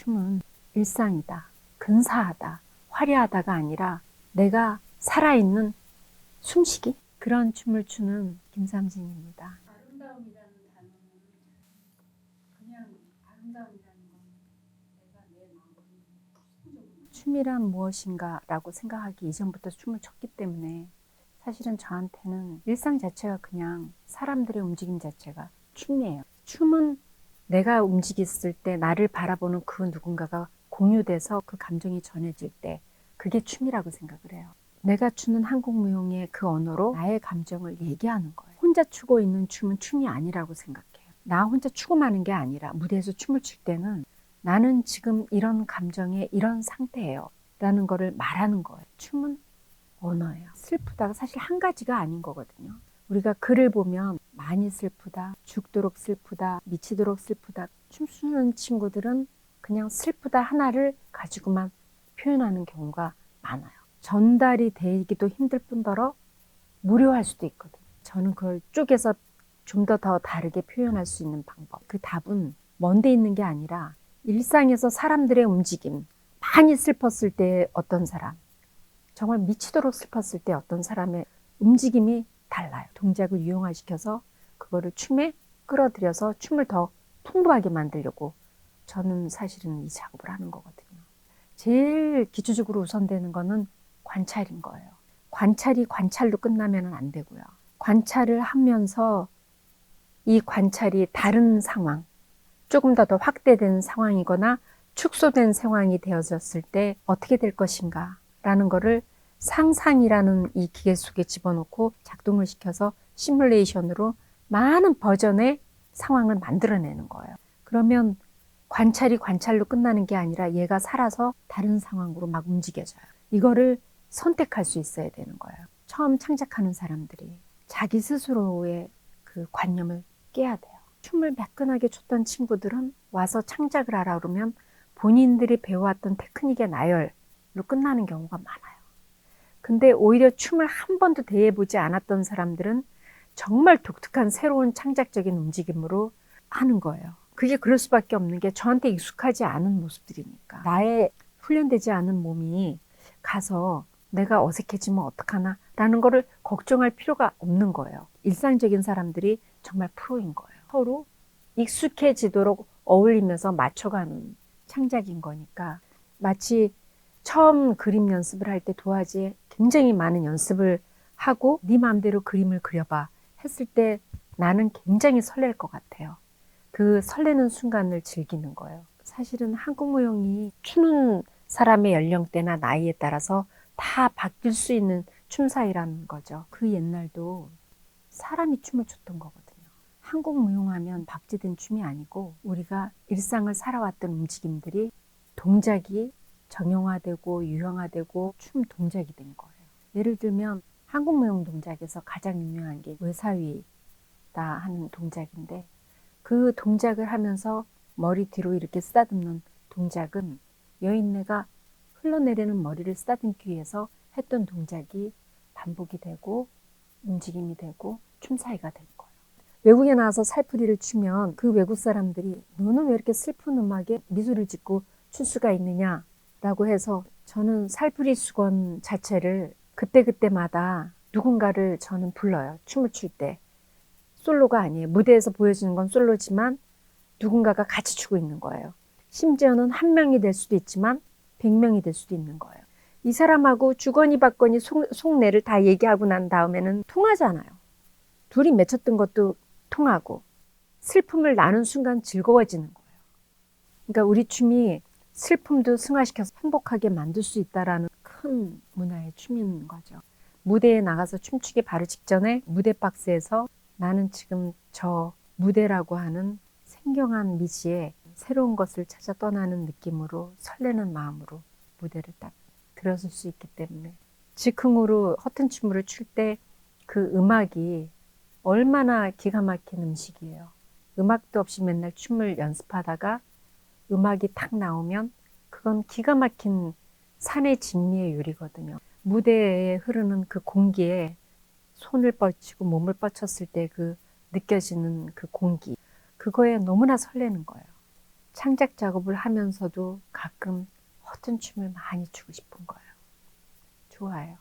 춤은 일상이다, 근사하다, 화려하다가 아니라 내가 살아있는 숨쉬기? 그런 춤을 추는 김삼진입니다. 아름다움이라는 단어는 그냥 아름다움이라는 건 내가 내 마음을 수동적으로 춤이란 무엇인가 라고 생각하기 이전부터 춤을 췄기 때문에 사실은 저한테는 일상 자체가 그냥 사람들의 움직임 자체가 춤이에요. 춤은 내가 움직였을 때 나를 바라보는 그 누군가가 공유돼서 그 감정이 전해질 때 그게 춤이라고 생각을 해요. 내가 추는 한국무용의 그 언어로 나의 감정을 얘기하는 거예요. 혼자 추고 있는 춤은 춤이 아니라고 생각해요. 나 혼자 추고만 하는 게 아니라 무대에서 춤을 출 때는 나는 지금 이런 감정에 이런 상태예요 라는 거를 말하는 거예요. 춤은 언어예요. 슬프다가 사실 한 가지가 아닌 거거든요. 우리가 글을 보면 많이 슬프다, 죽도록 슬프다, 미치도록 슬프다. 춤추는 친구들은 그냥 슬프다 하나를 가지고만 표현하는 경우가 많아요. 전달이 되기도 힘들 뿐더러 무료할 수도 있거든요. 저는 그걸 쪼개서 좀 더 다르게 표현할 수 있는 방법. 그 답은 먼데 있는 게 아니라 일상에서 사람들의 움직임, 많이 슬펐을 때 어떤 사람, 정말 미치도록 슬펐을 때 어떤 사람의 움직임이 달라요. 동작을 유용화시켜서 그거를 춤에 끌어들여서 춤을 더 풍부하게 만들려고 저는 사실은 이 작업을 하는 거거든요. 제일 기초적으로 우선되는 거는 관찰인 거예요. 관찰이 관찰로 끝나면 안 되고요. 관찰을 하면서 이 관찰이 다른 상황, 조금 더 확대된 상황이거나 축소된 상황이 되어졌을 때 어떻게 될 것인가 라는 거를 상상이라는 이 기계 속에 집어넣고 작동을 시켜서 시뮬레이션으로 많은 버전의 상황을 만들어내는 거예요. 그러면 관찰이 관찰로 끝나는 게 아니라 얘가 살아서 다른 상황으로 막 움직여져요. 이거를 선택할 수 있어야 되는 거예요. 처음 창작하는 사람들이 자기 스스로의 그 관념을 깨야 돼요. 춤을 매끈하게 췄던 친구들은 와서 창작을 하라 그러면 본인들이 배워왔던 테크닉의 나열로 끝나는 경우가 많아요. 근데 오히려 춤을 한 번도 대해보지 않았던 사람들은 정말 독특한 새로운 창작적인 움직임으로 하는 거예요. 그게 그럴 수밖에 없는 게 저한테 익숙하지 않은 모습들이니까. 나의 훈련되지 않은 몸이 가서 내가 어색해지면 어떡하나 라는 거를 걱정할 필요가 없는 거예요. 일상적인 사람들이 정말 프로인 거예요. 서로 익숙해지도록 어울리면서 맞춰가는 창작인 거니까 마치 처음 그림 연습을 할 때 도화지에 굉장히 많은 연습을 하고 네 마음대로 그림을 그려봐 했을 때 나는 굉장히 설렐 것 같아요. 그 설레는 순간을 즐기는 거예요. 사실은 한국무용이 추는 사람의 연령대나 나이에 따라서 다 바뀔 수 있는 춤사위라는 거죠. 그 옛날도 사람이 춤을 췄던 거거든요. 한국무용하면 박제된 춤이 아니고 우리가 일상을 살아왔던 움직임들이 동작이 정형화되고 유형화되고 춤 동작이 된 거예요. 예를 들면 한국무용 동작에서 가장 유명한 게 외사위다 하는 동작인데 그 동작을 하면서 머리 뒤로 이렇게 쓰다듬는 동작은 여인네가 흘러내리는 머리를 쓰다듬기 위해서 했던 동작이 반복이 되고 움직임이 되고 춤사위가 된 거예요. 외국에 나와서 살풀이를 추면 그 외국 사람들이 너는 왜 이렇게 슬픈 음악에 미소를 짓고 출 수가 있느냐 라고 해서 저는 살풀이 수건 자체를 그때그때마다 누군가를 저는 불러요. 춤을 출 때. 솔로가 아니에요. 무대에서 보여주는 건 솔로지만 누군가가 같이 추고 있는 거예요. 심지어는 한 명이 될 수도 있지만 100명이 될 수도 있는 거예요. 이 사람하고 주거니 받거니 속내를 다 얘기하고 난 다음에는 통하잖아요. 둘이 맺혔던 것도 통하고 슬픔을 나눈 순간 즐거워지는 거예요. 그러니까 우리 춤이 슬픔도 승화시켜서 행복하게 만들 수 있다는 큰 문화의 춤인 거죠. 무대에 나가서 춤추기 바로 직전에 무대 박스에서 나는 지금 저 무대라고 하는 생경한 미지에 새로운 것을 찾아 떠나는 느낌으로 설레는 마음으로 무대를 딱 들어설 수 있기 때문에 즉흥으로 허튼 춤을 출 때 그 음악이 얼마나 기가 막힌 음식이에요. 음악도 없이 맨날 춤을 연습하다가 음악이 탁 나오면 그건 기가 막힌 산의 진미의 요리거든요. 무대에 흐르는 그 공기에 손을 뻗치고 몸을 뻗쳤을 때 그 느껴지는 그 공기, 그거에 너무나 설레는 거예요. 창작 작업을 하면서도 가끔 허튼 춤을 많이 추고 싶은 거예요. 좋아요.